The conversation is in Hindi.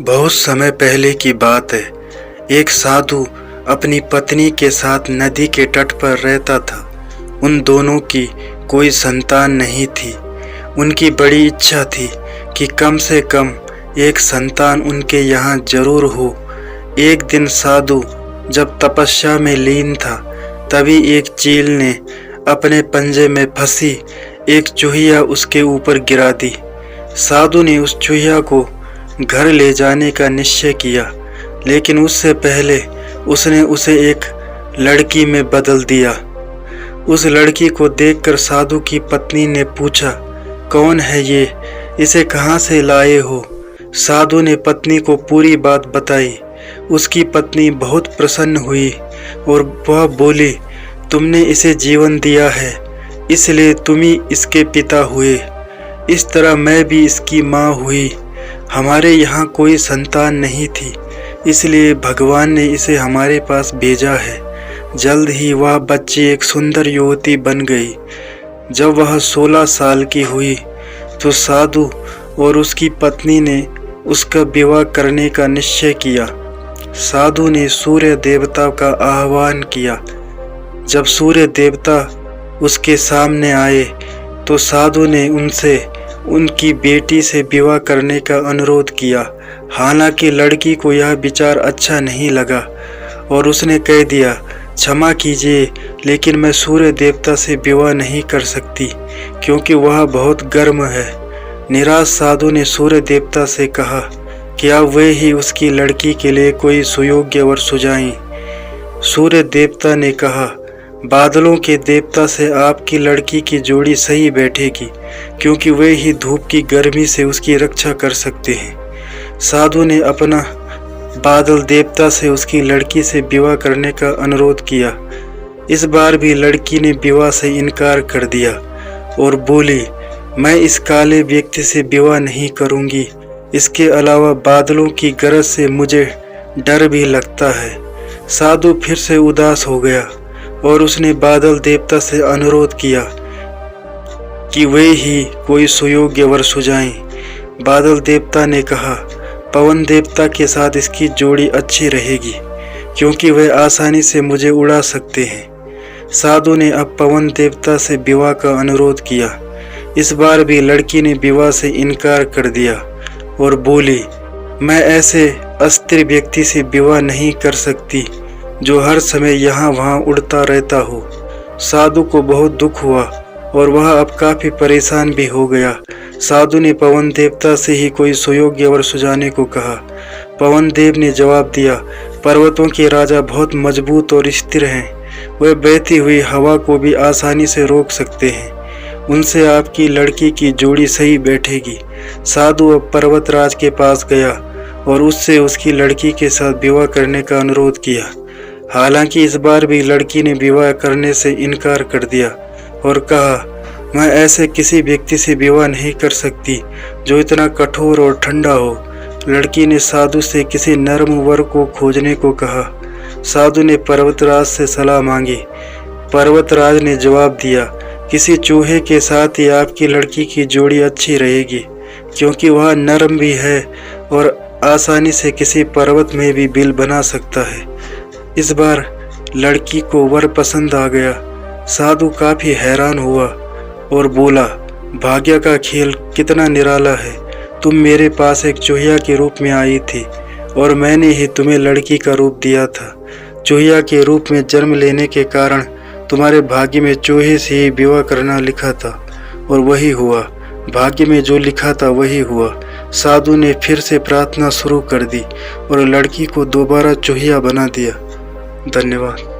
बहुत समय पहले की बात है। एक साधु अपनी पत्नी के साथ नदी के तट पर रहता था। उन दोनों की कोई संतान नहीं थी। उनकी बड़ी इच्छा थी कि कम से कम एक संतान उनके यहाँ जरूर हो। एक दिन साधु जब तपस्या में लीन था, तभी एक चील ने अपने पंजे में फंसी एक चूहिया उसके ऊपर गिरा दी। साधु ने उस चूहिया को घर ले जाने का निश्चय किया, लेकिन उससे पहले उसने उसे एक लड़की में बदल दिया। उस लड़की को देखकर साधु की पत्नी ने पूछा, कौन है ये, इसे कहाँ से लाए हो? साधु ने पत्नी को पूरी बात बताई। उसकी पत्नी बहुत प्रसन्न हुई और वह बोली, तुमने इसे जीवन दिया है, इसलिए तुम ही इसके पिता हुए। इस तरह मैं भी इसकी माँ हुई। हमारे यहाँ कोई संतान नहीं थी, इसलिए भगवान ने इसे हमारे पास भेजा है। जल्द ही वह बच्ची एक सुंदर युवती बन गई। जब वह 16 साल की हुई तो साधु और उसकी पत्नी ने उसका विवाह करने का निश्चय किया। साधु ने सूर्य देवता का आह्वान किया। जब सूर्य देवता उसके सामने आए तो साधु ने उनसे उनकी बेटी से विवाह करने का अनुरोध किया। हालांकि लड़की को यह विचार अच्छा नहीं लगा और उसने कह दिया, क्षमा कीजिए, लेकिन मैं सूर्य देवता से विवाह नहीं कर सकती क्योंकि वह बहुत गर्म है। निराश साधु ने सूर्य देवता से कहा कि आप वे ही उसकी लड़की के लिए कोई सुयोग्य वर सुझाएं। सूर्य देवता ने कहा, बादलों के देवता से आपकी लड़की की जोड़ी सही बैठेगी क्योंकि वे ही धूप की गर्मी से उसकी रक्षा कर सकते हैं। साधु ने अपना बादल देवता से उसकी लड़की से विवाह करने का अनुरोध किया। इस बार भी लड़की ने विवाह से इनकार कर दिया और बोली, मैं इस काले व्यक्ति से विवाह नहीं करूंगी। इसके अलावा बादलों की गरज से मुझे डर भी लगता है। साधु फिर से उदास हो गया और उसने बादल देवता से अनुरोध किया कि वे ही कोई सुयोग्य वर सुझाएं। बादल देवता ने कहा, पवन देवता के साथ इसकी जोड़ी अच्छी रहेगी क्योंकि वे आसानी से मुझे उड़ा सकते हैं। साधु ने अब पवन देवता से विवाह का अनुरोध किया। इस बार भी लड़की ने विवाह से इनकार कर दिया और बोली, मैं ऐसे अस्थिर व्यक्ति से विवाह नहीं कर सकती जो हर समय यहाँ वहाँ उड़ता रहता हो। साधु को बहुत दुख हुआ और वह अब काफी परेशान भी हो गया। साधु ने पवन देवता से ही कोई सुयोग्य वर सुझाने को कहा। पवन देव ने जवाब दिया, पर्वतों के राजा बहुत मजबूत और स्थिर हैं। वे बहती हुई हवा को भी आसानी से रोक सकते हैं। उनसे आपकी लड़की की जोड़ी सही बैठेगी। साधु अब पर्वतराज के पास गया और उससे उसकी लड़की के साथ विवाह करने का अनुरोध किया। हालांकि इस बार भी लड़की ने विवाह करने से इनकार कर दिया और कहा, मैं ऐसे किसी व्यक्ति से विवाह नहीं कर सकती जो इतना कठोर और ठंडा हो। लड़की ने साधु से किसी नर्म वर को खोजने को कहा। साधु ने पर्वतराज से सलाह मांगी। पर्वतराज ने जवाब दिया, किसी चूहे के साथ ही आपकी लड़की की जोड़ी अच्छी रहेगी क्योंकि वह नरम भी है और आसानी से किसी पर्वत में भी बिल बना सकता है। इस बार लड़की को वर पसंद आ गया। साधु काफी हैरान हुआ और बोला, भाग्य का खेल कितना निराला है। तुम मेरे पास एक चूहिया के रूप में आई थी और मैंने ही तुम्हें लड़की का रूप दिया था। चूहिया के रूप में जन्म लेने के कारण तुम्हारे भाग्य में चूहे से ही विवाह करना लिखा था और वही हुआ। भाग्य में जो लिखा था वही हुआ। साधु ने फिर से प्रार्थना शुरू कर दी और लड़की को दोबारा चूहिया बना दिया। धन्यवाद।